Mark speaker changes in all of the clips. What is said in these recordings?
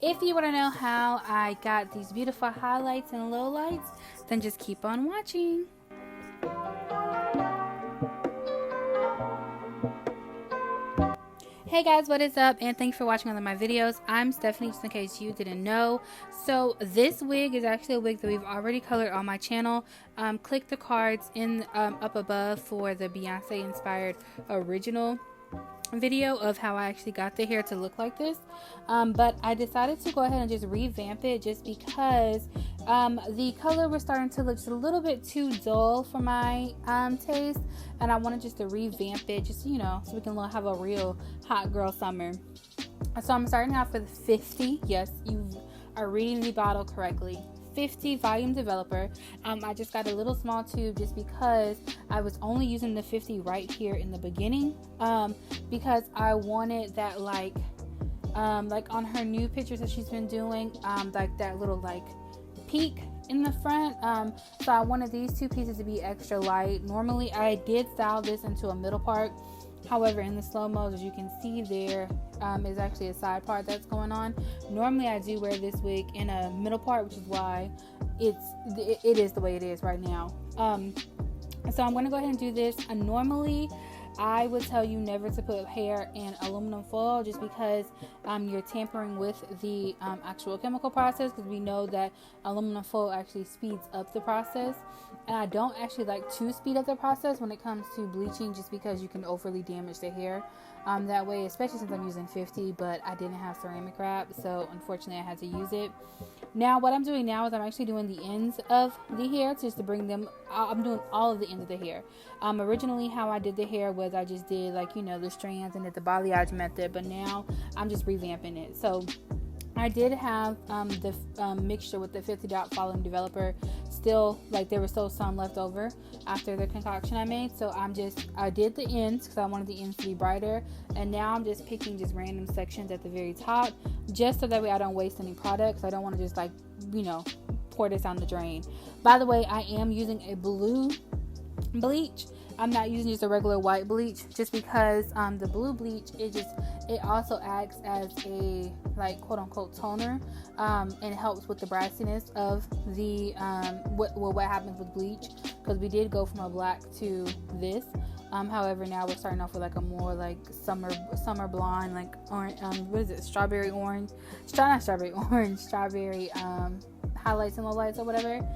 Speaker 1: If you want to know how I got these beautiful highlights and lowlights, then just keep on watching. Hey guys, what is up? And thanks for watching all of my videos. I'm Stephanie, just in case you didn't know. So this wig is actually a wig that we've already colored on my channel. Click the cards in up above for the Beyonce inspired original video of how I actually got the hair to look like this. But I decided to go ahead and just revamp it just because the color was starting to look just a little bit too dull for my taste, and I wanted just to revamp it, just, you know, so we can have a real hot girl summer. So I'm starting off with 50. Yes, you are reading the bottle correctly. 50 volume developer. I just got a little small tube just because I was only using the 50 right here in the beginning, because I wanted that like on her new pictures that she's been doing, like that little like peak in the front. So I wanted these two pieces to be extra light. Normally I did style this into a middle part, however in the slow-mo, as you can see there, is actually a side part that's going on. Normally I do wear this wig in a middle part, which is why it is the way it is right now. So I'm going to go ahead and do this. Normally I would tell you never to put hair in aluminum foil, just because you're tampering with the actual chemical process, because we know that aluminum foil actually speeds up the process, and I don't actually like to speed up the process when it comes to bleaching, just because you can overly damage the hair that way, especially since I'm using 50, but I didn't have ceramic wrap, so unfortunately I had to use it. Now what I'm doing now is I'm actually doing the ends of the hair just to bring them, I'm doing all of the ends of the hair. Originally how I did the hair was I just did, like, you know, the strands and did the balayage method, but now I'm just revamping it. So I did have the mixture with the 50 dot volume developer still, like there was still some left over after the concoction I made, so I did the ends because I wanted the ends to be brighter, and now I'm just picking just random sections at the very top, just so that way I don't waste any products. I don't want to just, like, you know, pour this down the drain. By the way, I am using a blue bleach. I'm not using just a regular white bleach, just because the blue bleach, it also acts as a, like, quote unquote toner, and helps with the brassiness of the what happens with bleach, because we did go from a black to this. However, now we're starting off with like a more like summer blonde, like orange, what is it, strawberry orange, not strawberry orange, strawberry highlights and lowlights or whatever.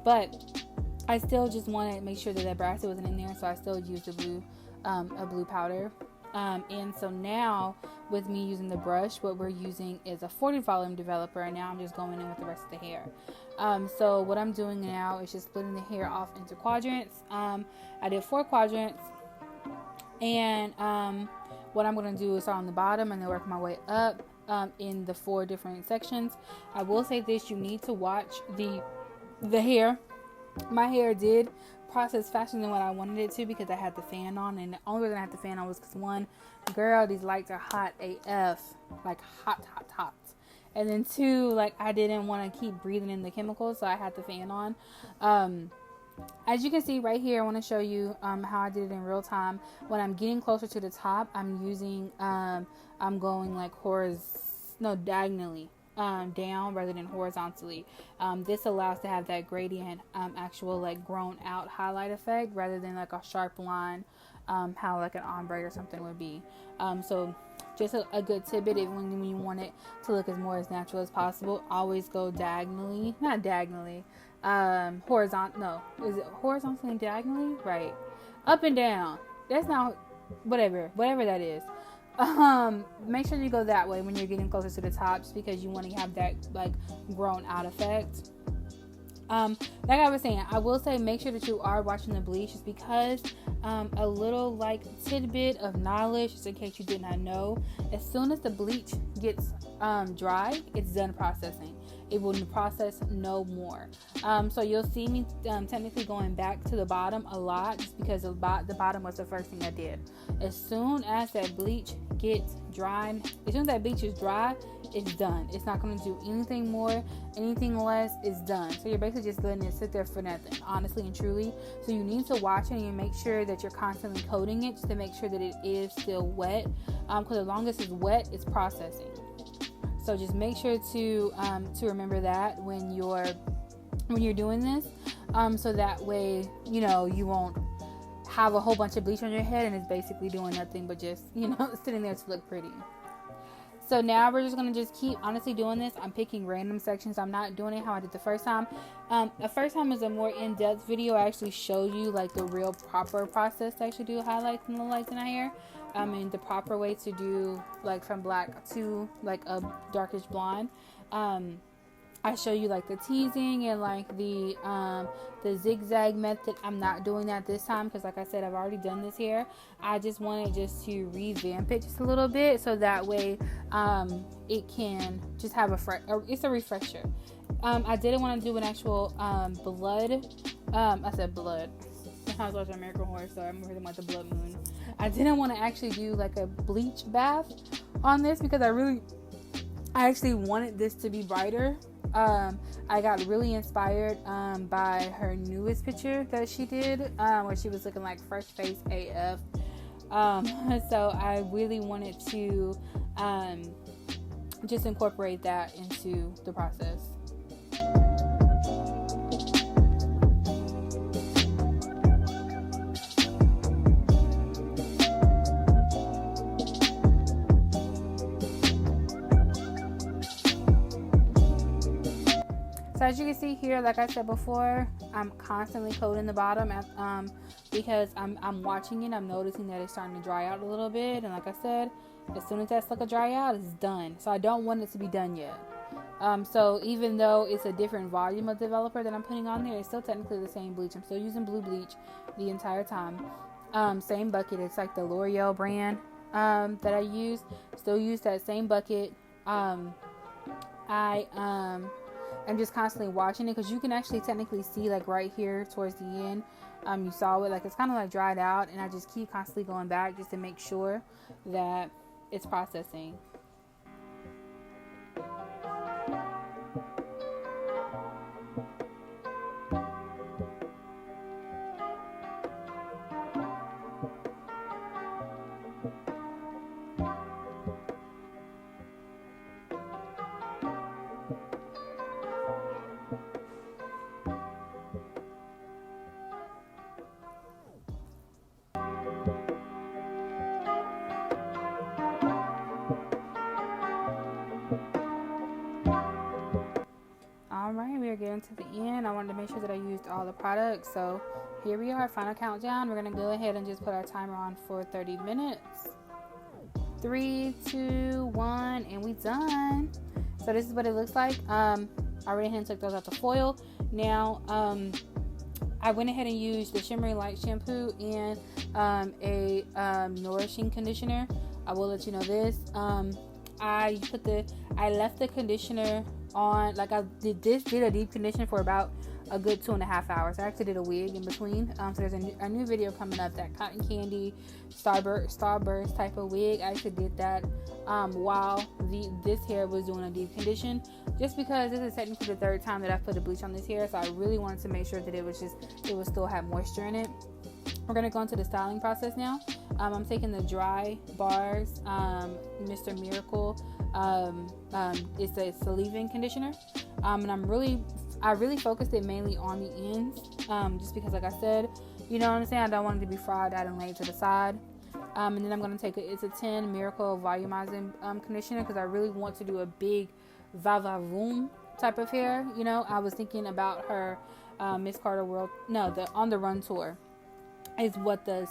Speaker 1: But I still just want to make sure that brassy wasn't in there, so I still used a blue powder. And so now with me using the brush, what we're using is a 40 volume developer, and now I'm just going in with the rest of the hair. So what I'm doing now is just splitting the hair off into quadrants. I did 4 quadrants, and what I'm going to do is start on the bottom and then work my way up in the 4 different sections. I will say this, you need to watch the hair. My hair did process faster than what I wanted it to, because I had the fan on, and the only reason I had the fan on was because, one, girl, these lights are hot AF, like hot, and then 2, like, I didn't want to keep breathing in the chemicals, so I had the fan on. As you can see right here, I want to show you how I did it in real time. When I'm getting closer to the top, I'm using I'm going like diagonally down rather than horizontally. This allows to have that gradient, actual like grown out highlight effect, rather than like a sharp line, how like an ombre or something would be. So just a good tidbit, when you want it to look as natural as possible, always go diagonally, not diagonally, horizontal, no, is it horizontally and diagonally? Right, up and down. That's not, whatever that is. Make sure you go that way when you're getting closer to the top, just because you want to have that like grown out effect. Like I was saying, I will say make sure that you are watching the bleach, just because a little like tidbit of knowledge, just in case you did not know, as soon as the bleach gets dry, it's done processing. It will process no more. So you'll see me technically going back to the bottom a lot, just because the bottom was the first thing I did. As soon as that bleach gets dry, as soon as that bleach is dry, it's done. It's not going to do anything more, anything less. It's done. So you're basically just letting it sit there for nothing, honestly and truly. So you need to watch it and you make sure that you're constantly coating it, just to make sure that it is still wet, because as long as it's wet, it's processing. So just make sure to remember that when you're doing this, so that way, you know, you won't have a whole bunch of bleach on your head and it's basically doing nothing but just, you know, sitting there to look pretty. So now we're just going to just keep honestly doing this. I'm picking random sections. I'm not doing it how I did the first time. The first time was a more in-depth video. I actually showed you like the real proper process to actually do highlights and lowlights in our hair. And the proper way to do like from black to like a darkish blonde. I show you like the teasing and like the zigzag method. I'm not doing that this time because like I said, I've already done this hair. I just wanted just to revamp it just a little bit so that way it can just have it's a refresher. I didn't want to do an actual blood. I said blood. I was watching American Horror Story. I'm reading about the blood moon. I didn't want to actually do like a bleach bath on this because I actually wanted this to be brighter. I got really inspired by her newest picture that she did where she was looking like fresh face AF. So I really wanted to just incorporate that into the process. So as you can see here, like I said before, I'm constantly coating the bottom because I'm watching it. I'm noticing that it's starting to dry out a little bit. And like I said, as soon as that sucker dry out, it's done. So I don't want it to be done yet. So even though it's a different volume of developer that I'm putting on there, it's still technically the same bleach. I'm still using blue bleach the entire time. Same bucket. It's like the L'Oreal brand that I use. Still use that same bucket. I'm just constantly watching it because you can actually technically see like right here towards the end. You saw it, like it's kind of like dried out, and I just keep constantly going back just to make sure that it's processing. Alright, we are getting to the end. I wanted to make sure that I used all the products. So here we are, final countdown. We're going to go ahead and just put our timer on for 30 minutes. 3, 2, 1, and we done. So this is what it looks like. I went ahead and took those out the foil. Now, I went ahead and used the Shimmery Light shampoo and a nourishing conditioner. I will let you know this. I left the conditioner on, like I did a deep condition for about a good 2.5 hours. I actually did a wig in between. So there's a new video coming up, that cotton candy starburst type of wig. I actually did that while this hair was doing a deep condition, just because this is technically the third time that I've put a bleach on this hair, so I really wanted to make sure that it would still have moisture in it. We're gonna go into the styling process now. I'm taking the dry bars Mr. Miracle. It's a leave-in conditioner, and I really focused it mainly on the ends, just because, like I said, you know what I'm saying, I don't want it to be fried out and laid to the side. And then I'm going to take it's a 10 Miracle volumizing conditioner, because I really want to do a big va-va-voom type of hair. You know, I was thinking about her Miss Carter World, no, the On the Run tour is what the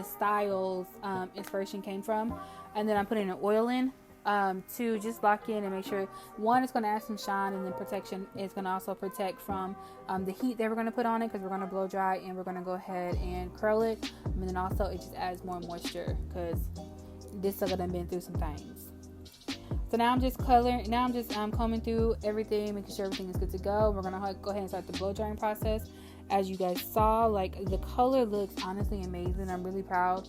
Speaker 1: styles inspiration came from. And then I'm putting an oil in to just lock in and make sure, one, it's going to add some shine, and then protection is going to also protect from the heat that we're going to put on it, because we're going to blow dry and we're going to go ahead and curl it. And then also it just adds more moisture, because this sucker done been through some things. So now I'm just combing through everything, making sure everything is good to go. We're going to go ahead and start the blow drying process. As you guys saw, like, the color looks honestly amazing. I'm really proud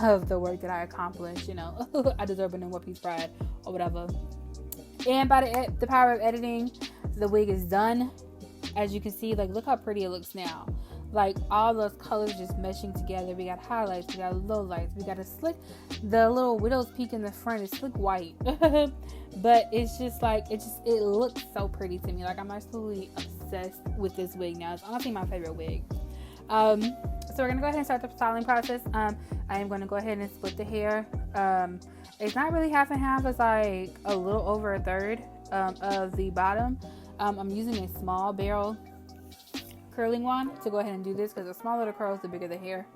Speaker 1: of the work that I accomplished. You know, I deserve an One Piece pride or whatever. And by the power of editing, the wig is done. As you can see, like, look how pretty it looks now. like all those colors just meshing together. We got highlights, we got lowlights, we got a slick, the little widow's peak in the front is slick white. But it's just like, it looks so pretty to me. Like, I'm absolutely obsessed with this wig now. It's honestly my favorite wig. So we're gonna go ahead and start the styling process. I am gonna go ahead and split the hair. It's not really half and half, it's like a little over a third of the bottom. I'm using a small barrel curling wand to go ahead and do this, because the smaller the curls, the bigger the hair.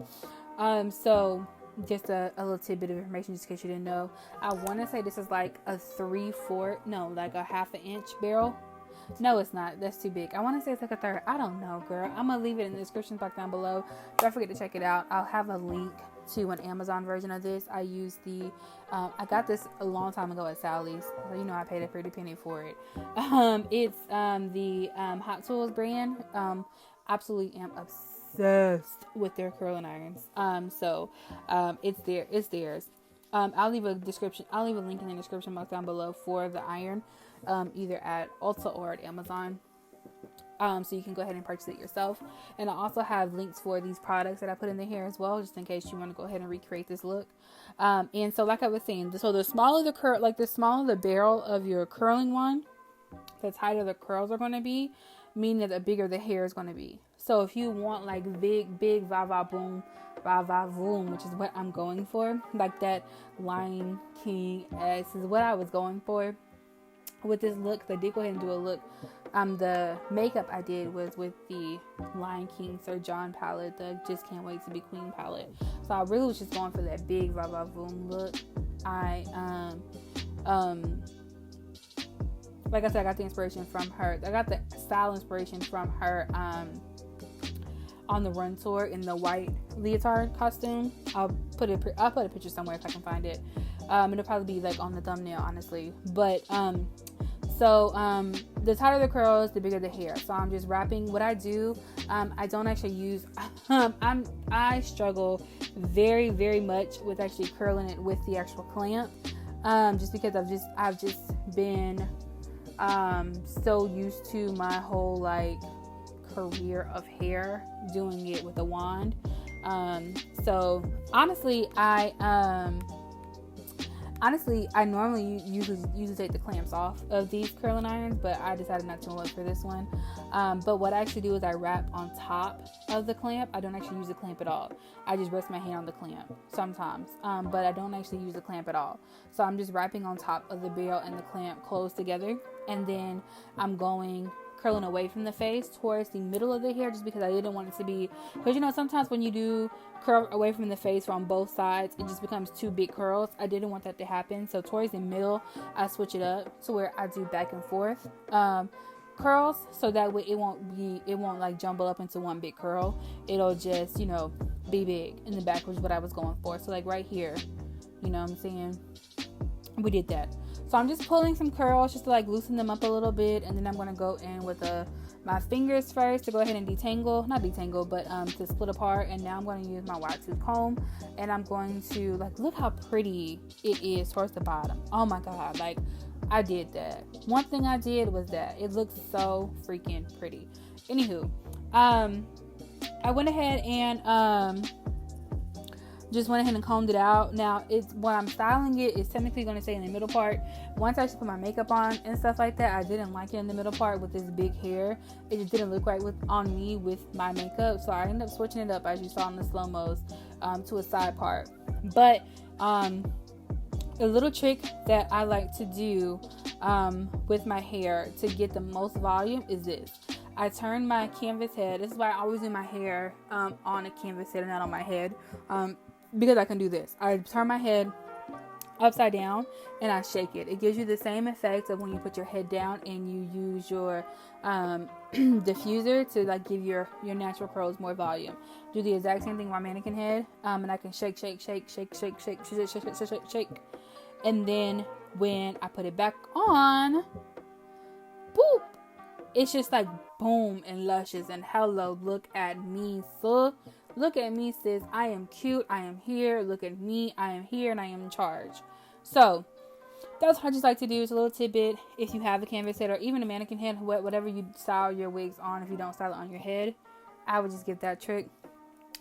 Speaker 1: So just a little tidbit of information, just in case you didn't know. I want to say this is like a 3/4, no, like a 1/2 inch barrel. No, it's not. That's too big. I want to say it's like a third. I don't know, girl. I'm going to leave it in the description box down below. Don't forget to check it out. I'll have a link to an Amazon version of this. I use the, I got this a long time ago at Sally's. So, you know, I paid a pretty penny for it. It's the Hot Tools brand. Absolutely am obsessed with their curling irons. It's theirs. I'll leave a link in the description box down below for the iron, either at Ulta or at Amazon. So you can go ahead and purchase it yourself. And I also have links for these products that I put in the hair as well, just in case you want to go ahead and recreate this look. And so like I was saying, so the smaller the barrel of your curling wand, the tighter the curls are going to be, meaning that the bigger the hair is going to be. So if you want like big va va boom, which is what I'm going for, like that Lion King S is what I was going for with this look. I did go ahead and do a look. The makeup I did was with the Lion King Sir John palette, the Just Can't Wait to Be Queen palette. So I really was just going for that big va va boom look. Like I said, I got the inspiration from her. I got the style inspiration from her on the run tour in the white leotard costume. I'll put a picture somewhere if I can find it. It'll probably be like on the thumbnail, honestly. But the tighter the curls, the bigger the hair. So I'm just wrapping. What I do, I don't actually use. I struggle very, very much with actually curling it with the actual clamp. Just because I've just been so used to my whole like career of hair doing it with a wand. So honestly, I normally usually take the clamps off of these curling irons, but I decided not to look for this one. But what I actually do is I wrap on top of the clamp. I don't actually use the clamp at all. I just rest my hand on the clamp sometimes, but I don't actually use the clamp at all. So I'm just wrapping on top of the barrel and the clamp closed together, and then I'm curling away from the face towards the middle of the hair, just because I didn't want it to be, because you know sometimes when you do curl away from the face from both sides, it just becomes two big curls. I didn't want that to happen, so towards the middle I switch it up to where I do back and forth curls, so that way it won't like jumble up into one big curl. It'll just, you know, be big in the back, which is what I was going for. So like right here, you know what I'm saying, we did that. So I'm just pulling some curls just to like loosen them up a little bit, and then I'm going to go in with my fingers first to go ahead and to split apart. And now I'm going to use my wide tooth comb, and I'm going to like, look how pretty it is towards the bottom. Oh my god, like I did that. One thing I did was that it looks so freaking pretty. Anywho, I went ahead and just went ahead and combed it out. Now, when I'm styling it, it's technically going to stay in the middle part. Once I put my makeup on and stuff like that, I didn't like it in the middle part with this big hair. It just didn't look right on me with my makeup, so I ended up switching it up, as you saw in the slow-mos, to a side part. But a little trick that I like to do with my hair to get the most volume is this. I turn my canvas head. This is why I always do my hair on a canvas head and not on my head. Because I can do this. I turn my head upside down and I shake it. It gives you the same effect of when you put your head down and you use your diffuser to like give your natural curls more volume. Do the exact same thing with my mannequin head, and I can shake. And then when I put it back on, boop, it's just like boom and luscious and hello, look at me, so. Look at me, sis. I am cute. I am here. Look at me. I am here and I am in charge. So that's what I just like to do. It's a little tidbit. If you have a canvas head or even a mannequin head, whatever you style your wigs on, if you don't style it on your head, I would just give that trick.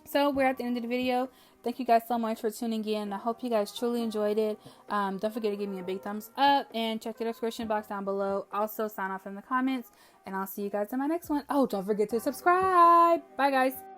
Speaker 1: So we're at the end of the video. Thank you guys so much for tuning in. I hope you guys truly enjoyed it. Don't forget to give me a big thumbs up and check the description box down below. Also sign off in the comments, and I'll see you guys in my next one. Oh, don't forget to subscribe. Bye guys.